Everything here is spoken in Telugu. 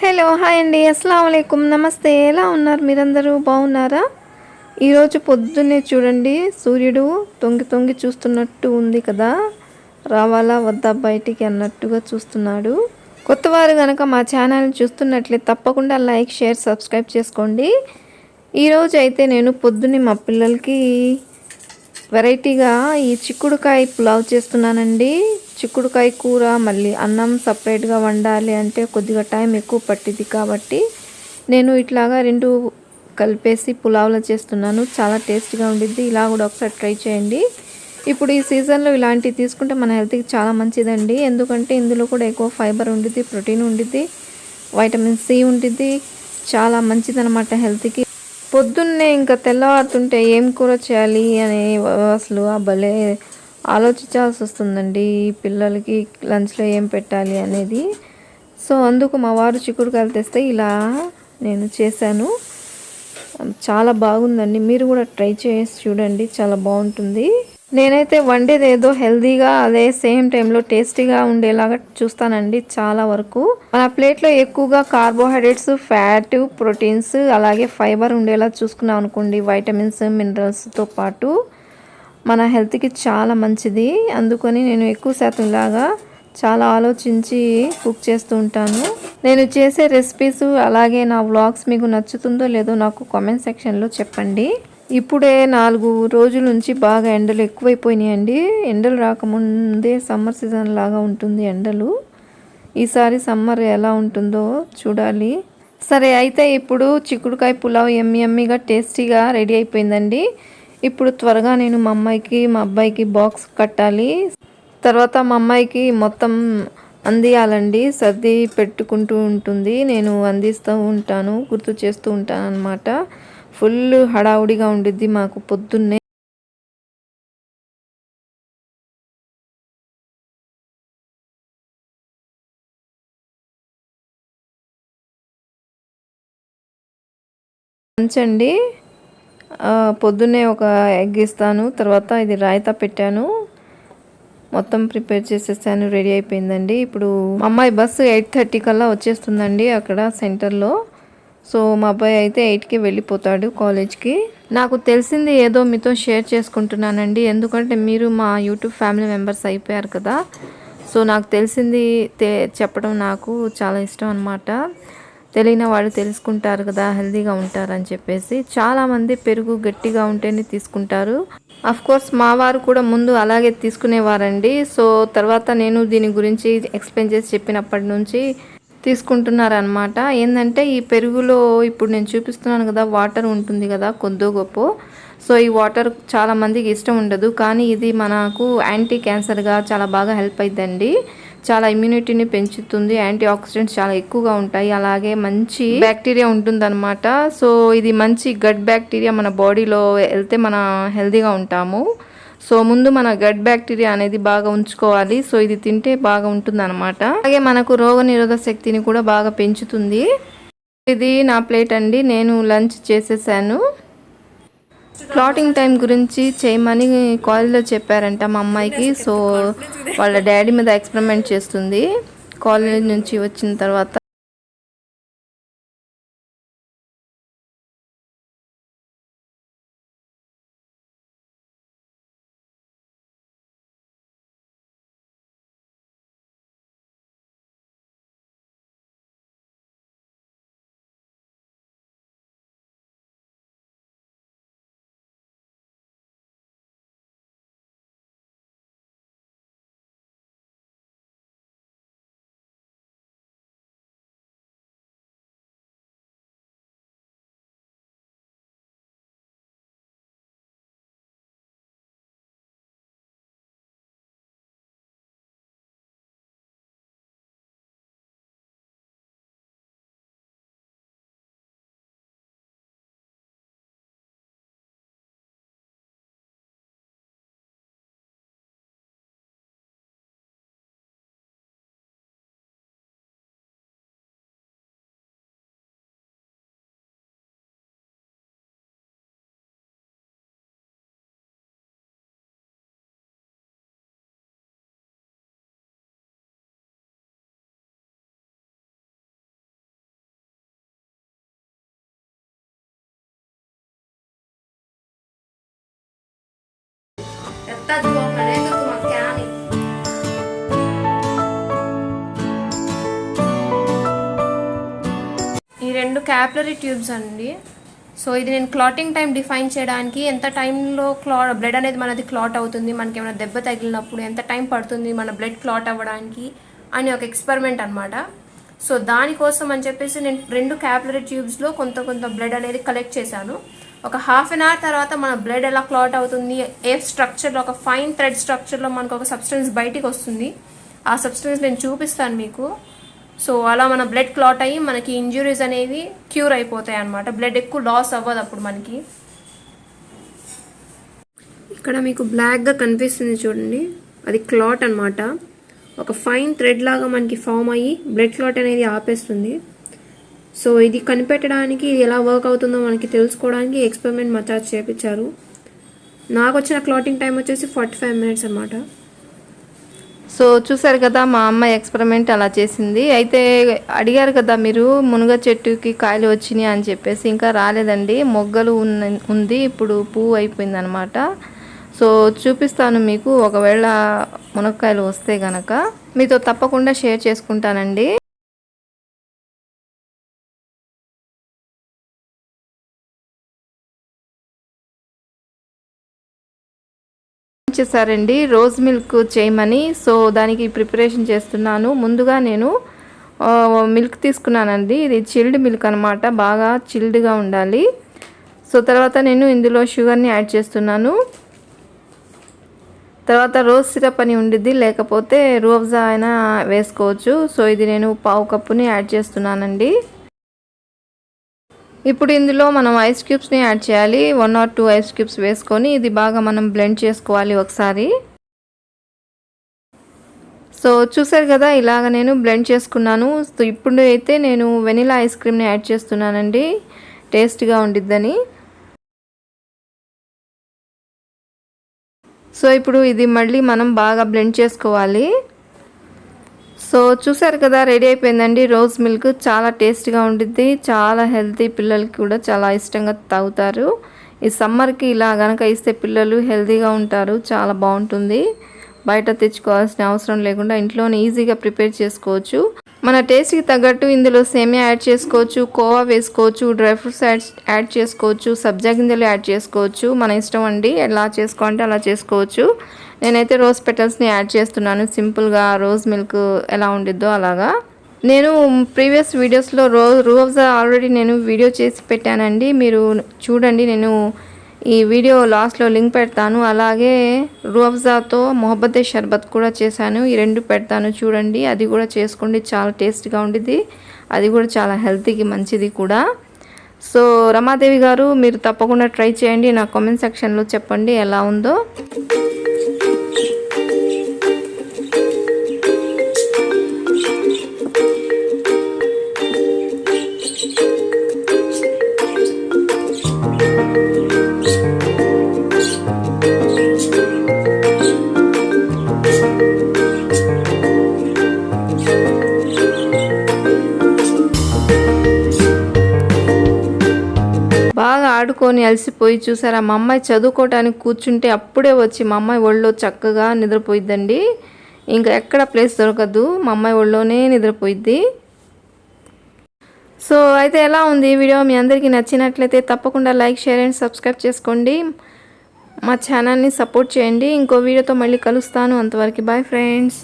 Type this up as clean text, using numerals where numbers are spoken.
హలో హాయ్ అండి అస్సలం వాలేకుమ్ నమస్తే. ఎలా ఉన్నారు మీరందరూ? బాగున్నారా? ఈరోజు పొద్దున్నే చూడండి, సూర్యుడు తొంగి తొంగి చూస్తున్నట్టు ఉంది కదా. రావాలా వద్దా బయటికి అన్నట్టుగా చూస్తున్నాడు. కొత్తవారు కనుక మా ఛానల్ని చూస్తున్నట్లే తప్పకుండా లైక్, షేర్, సబ్స్క్రైబ్ చేసుకోండి. ఈరోజు అయితే నేను పొద్దున్నే మా పిల్లలకి వెరైటీగా ఈ చిక్కుడుకాయ పులావ్ చేస్తున్నానండి. చిక్కుడుకాయ కూర మళ్ళీ అన్నం సపరేట్గా వండాలి అంటే కొద్దిగా టైం ఎక్కువ పట్టింది, కాబట్టి నేను ఇట్లాగా రెండు కలిపేసి పులావ్లో చేస్తున్నాను. చాలా టేస్ట్గా ఉండిద్ది. ఇలా కూడా ఒకసారి ట్రై చేయండి. ఇప్పుడు ఈ సీజన్లో ఇలాంటివి తీసుకుంటే మన హెల్త్కి చాలా మంచిదండి. ఎందుకంటే ఇందులో కూడా ఎక్కువ ఫైబర్ ఉండిద్ది, ప్రోటీన్ ఉండిద్ది, వైటమిన్ సి ఉండిద్ది. చాలా మంచిదన్నమాట హెల్త్కి. పొద్దున్నే ఇంకా తెల్లవారుతుంటే ఏం కూర చేయాలి అని అసలు భలే ఆలోచించాల్సి వస్తుందండి. పిల్లలకి లంచ్లో ఏం పెట్టాలి అనేది. సో అందుకు మా వారు చిక్కుడుకాయలు తెస్తే ఇలా నేను చేశాను. చాలా బాగుందండి. మీరు కూడా ట్రై చేసి చూడండి, చాలా బాగుంటుంది. నేనైతే వండేది ఏదో హెల్తీగా అదే సేమ్ టైంలో టేస్టీగా ఉండేలాగా చూస్తానండి. చాలా వరకు మన ప్లేట్లో ఎక్కువగా కార్బోహైడ్రేట్స్, ఫ్యాట్, ప్రోటీన్స్ అలాగే ఫైబర్ ఉండేలా చూసుకున్నాం అనుకోండి, వైటమిన్స్, మినరల్స్తో పాటు మన హెల్త్కి చాలా మంచిది. అందుకని నేను ఎక్కువ శాతం ఇలాగా చాలా ఆలోచించి కుక్ చేస్తూ ఉంటాను. నేను చేసే రెసిపీస్ అలాగే నా వ్లాగ్స్ మీకు నచ్చుతుందో లేదో నాకు కామెంట్ సెక్షన్లో చెప్పండి. ఇప్పుడే 4 రోజుల నుంచి బాగా ఎండలు ఎక్కువైపోయినాయండి. ఎండలు రాకముందే సమ్మర్ సీజన్ లాగా ఉంటుంది ఎండలు. ఈసారి సమ్మర్ ఎలా ఉంటుందో చూడాలి. సరే అయితే ఇప్పుడు చిక్కుడుకాయ పులావ్ ఎమ్మీగా టేస్టీగా రెడీ అయిపోయిందండి. ఇప్పుడు త్వరగా నేను మా అమ్మాయికి మా అబ్బాయికి బాక్స్ కట్టాలి. తర్వాత మా అమ్మాయికి మొత్తం అందియాలండి. సర్ది పెట్టుకుంటూ ఉంటుంది, నేను అందిస్తూ ఉంటాను, గుర్తు చేస్తూ ఉంటాను అన్నమాట. ఫుల్ హడావుడిగా ఉండిద్ది మాకు పొద్దున్నే. మంచండి, పొద్దున్నే ఒక ఎగ్ ఇస్తాను, తర్వాత ఇది రాయితా పెట్టాను, మొత్తం ప్రిపేర్ చేసేసాను, రెడీ అయిపోయిందండి. ఇప్పుడు మా అమ్మాయి బస్సు 8:30 కల్లా వచ్చేస్తుందండి అక్కడ సెంటర్లో. సో మా అబ్బాయి అయితే 8కి వెళ్ళిపోతాడు కాలేజ్కి. నాకు తెలిసింది ఏదో మీతో షేర్ చేసుకుంటున్నానండి, ఎందుకంటే మీరు మా యూట్యూబ్ ఫ్యామిలీ మెంబర్స్ అయిపోయారు కదా. సో నాకు తెలిసింది చెప్పడం నాకు చాలా ఇష్టం అన్నమాట. తెలియని వాళ్ళు తెలుసుకుంటారు కదా, హెల్తీగా ఉంటారని చెప్పేసి. చాలామంది పెరుగు గట్టిగా ఉంటేనే తీసుకుంటారు. కోర్స్ మా వారు కూడా ముందు అలాగే తీసుకునేవారండి. సో తర్వాత నేను దీని గురించి ఎక్స్ప్లెయిన్ చేసి చెప్పినప్పటి నుంచి తీసుకుంటున్నారనమాట. ఏంటంటే ఈ పెరుగులో ఇప్పుడు నేను చూపిస్తున్నాను కదా, వాటర్ ఉంటుంది కదా కొద్దో గొప్ప. సో ఈ వాటర్ చాలా మందికి ఇష్టం ఉండదు, కానీ ఇది మనకు యాంటీ క్యాన్సర్గా చాలా బాగా హెల్ప్ అవుతుందండి. చాలా ఇమ్యూనిటీని పెంచుతుంది, యాంటీ ఆక్సిడెంట్స్ చాలా ఎక్కువగా ఉంటాయి, అలాగే మంచి బ్యాక్టీరియా ఉంటుందన్నమాట. సో ఇది మంచి గట్ బ్యాక్టీరియా మన బాడీలో వెళ్తే మన హెల్తీగా ఉంటాము. సో ముందు మన గట్ బ్యాక్టీరియా అనేది బాగా ఉంచుకోవాలి. సో ఇది తింటే బాగా ఉంటుంది అనమాట. అలాగే మనకు రోగనిరోధక శక్తిని కూడా బాగా పెంచుతుంది. ఇది నా ప్లేట్ అండి, నేను లంచ్ చేసేసాను. క్లాటింగ్ టైం గురించి చేయమని కాలేజ్లో చెప్పారంట మా అమ్మాయికి. సో వాళ్ళ డాడీ మీద ఎక్స్పెరిమెంట్ చేస్తుంది కాలేజ్ నుంచి వచ్చిన తర్వాత. ఈ 2 క్యాపిలరీ ట్యూబ్స్ అండి. సో ఇది నేను క్లాటింగ్ టైం డిఫైన్ చేయడానికి, ఎంత టైంలో బ్లడ్ అనేది మనది క్లాట్ అవుతుంది, మనకి ఏమైనా దెబ్బ తగిలినప్పుడు ఎంత టైం పడుతుంది మన బ్లడ్ క్లాట్ అవ్వడానికి అని ఒక ఎక్స్పెరిమెంట్ అనమాట. సో దానికోసం అని చెప్పేసి నేను 2 క్యాపిలరీ ట్యూబ్స్లో కొంత బ్లడ్ అనేది కలెక్ట్ చేశాను. ఒక హాఫ్ అన్ అవర్ తర్వాత మన బ్లడ్ ఎలా క్లాట్ అవుతుంది, ఏ స్ట్రక్చర్లో, ఒక ఫైన్ థ్రెడ్ స్ట్రక్చర్లో మనకు ఒక సబ్స్టెన్స్ బయటికి వస్తుంది. ఆ సబ్స్టెన్స్ నేను చూపిస్తాను మీకు. సో అలా మన బ్లడ్ క్లాట్ అయ్యి మనకి ఇంజురీస్ అనేవి క్యూర్ అయిపోతాయి అన్నమాట. బ్లడ్ ఎక్కువ లాస్ అవ్వదు అప్పుడు మనకి. ఇక్కడ మీకు బ్లాక్గా కనిపిస్తుంది చూడండి, అది క్లాట్ అనమాట. ఒక ఫైన్ థ్రెడ్ లాగా మనకి ఫామ్ అయ్యి బ్లడ్ క్లాట్ అనేది ఆపేస్తుంది. సో ఇది కనిపెట్టడానికి, ఇది ఎలా వర్క్ అవుతుందో మనకి తెలుసుకోవడానికి ఎక్స్పెరిమెంట్ మా చాచ్ చేయించారు. నాకు వచ్చిన క్లాటింగ్ టైం వచ్చేసి 45 minutes అనమాట. సో చూసారు కదా, మా అమ్మ ఎక్స్పెరిమెంట్ అలా చేసింది. అయితే అడిగారు కదా మీరు, మునగ చెట్టుకి కాయలు వచ్చినాయి అని చెప్పేసి. ఇంకా రాలేదండి, మొగ్గలు ఉంది, ఇప్పుడు పువ్వు అయిపోయింది అనమాట. సో చూపిస్తాను మీకు, ఒకవేళ మునక్కాయలు వస్తే గనక మీతో తప్పకుండా షేర్ చేసుకుంటానండి. చేశారండి రోజ్ మిల్క్ చేయమని. సో దానికి ప్రిపరేషన్ చేస్తున్నాను. ముందుగా నేను మిల్క్ తీసుకున్నానండి. ఇది చిల్డ్ మిల్క్ అనమాట, బాగా చిల్డ్గా ఉండాలి. సో తర్వాత నేను ఇందులో షుగర్ని యాడ్ చేస్తున్నాను. తర్వాత రోజ్ సిరప్ అని ఉండిద్ది, లేకపోతే రూఅఫ్జా అయినా వేసుకోవచ్చు. సో ఇది నేను 1/2 కప్పుని యాడ్ చేస్తున్నానండి. ఇప్పుడు ఇందులో మనం ఐస్ క్యూబ్స్ని యాడ్ చేయాలి. 1 or 2 ఐస్ క్యూబ్స్ వేసుకొని ఇది బాగా మనం బ్లెండ్ చేసుకోవాలి ఒకసారి. సో చూసారు కదా, ఇలాగ నేను బ్లెండ్ చేసుకున్నాను. సో ఇప్పుడు అయితే నేను వెనిలా ఐస్ క్రీమ్ని యాడ్ చేస్తున్నానండి, టేస్ట్గా ఉండిద్దని. సో ఇప్పుడు ఇది మళ్ళీ మనం బాగా బ్లెండ్ చేసుకోవాలి. సో చూసారు కదా, రెడీ అయిపోయిందండి రోజ్ మిల్క్. చాలా టేస్ట్గా ఉండిద్ది, చాలా హెల్తీ, పిల్లలకి కూడా చాలా ఇష్టంగా తాగుతారు. ఈ సమ్మర్కి ఇలా కనుక ఇస్తే పిల్లలు హెల్తీగా ఉంటారు, చాలా బాగుంటుంది. బయట తెచ్చుకోవాల్సిన అవసరం లేకుండా ఇంట్లోనే ఈజీగా ప్రిపేర్ చేసుకోవచ్చు. మన టేస్ట్కి తగ్గట్టు ఇందులో సేమియా యాడ్ చేసుకోవచ్చు, కోవా వేసుకోవచ్చు, డ్రై ఫ్రూట్స్ యాడ్ చేసుకోవచ్చు, సబ్జా గింజలు యాడ్ చేసుకోవచ్చు. మన ఇష్టం అండి, ఎలా చేసుకోవాలంటే అలా చేసుకోవచ్చు. నేనైతే రోజ్ పెటల్స్ని యాడ్ చేస్తున్నాను, సింపుల్గా రోజ్ మిల్క్ ఎలా ఉండిద్దో అలాగా. నేను ప్రీవియస్ వీడియోస్లో రూఅఫ్జా ఆల్రెడీ నేను వీడియో చేసి పెట్టానండి, మీరు చూడండి. నేను ఈ వీడియో లాస్ట్లో లింక్ పెడతాను. అలాగే రూఅఫ్జాతో మొహబ్బతే షర్బత్ కూడా చేశాను, ఈ 2 పెడతాను చూడండి. అది కూడా చేసుకోండి, చాలా టేస్ట్గా ఉండిద్ది. అది కూడా చాలా హెల్తీకి మంచిది కూడా. సో రమాదేవి గారు, మీరు తప్పకుండా ట్రై చేయండి. నా కామెంట్ సెక్షన్లో చెప్పండి ఎలా ఉందో. బాగా ఆడుకొని అలసిపోయి చూసారా, మా అమ్మాయి చదువుకోవటానికి కూర్చుంటే అప్పుడే వచ్చి మా అమ్మాయి ఒళ్ళో చక్కగా నిద్రపోయిద్దండి. ఇంకా ఎక్కడ ప్లేస్ దొరకదు, మా అమ్మాయి ఒళ్ళోనే నిద్రపోయిద్ది. సో అయితే ఎలా ఉంది ఈ వీడియో? మీ అందరికీ నచ్చినట్లయితే తప్పకుండా లైక్, షేర్ అండ్ సబ్స్క్రైబ్ చేసుకోండి. మా ఛానల్ని సపోర్ట్ చేయండి. ఇంకో వీడియోతో మళ్ళీ కలుస్తాను. అంతవరకు బాయ్ ఫ్రెండ్స్.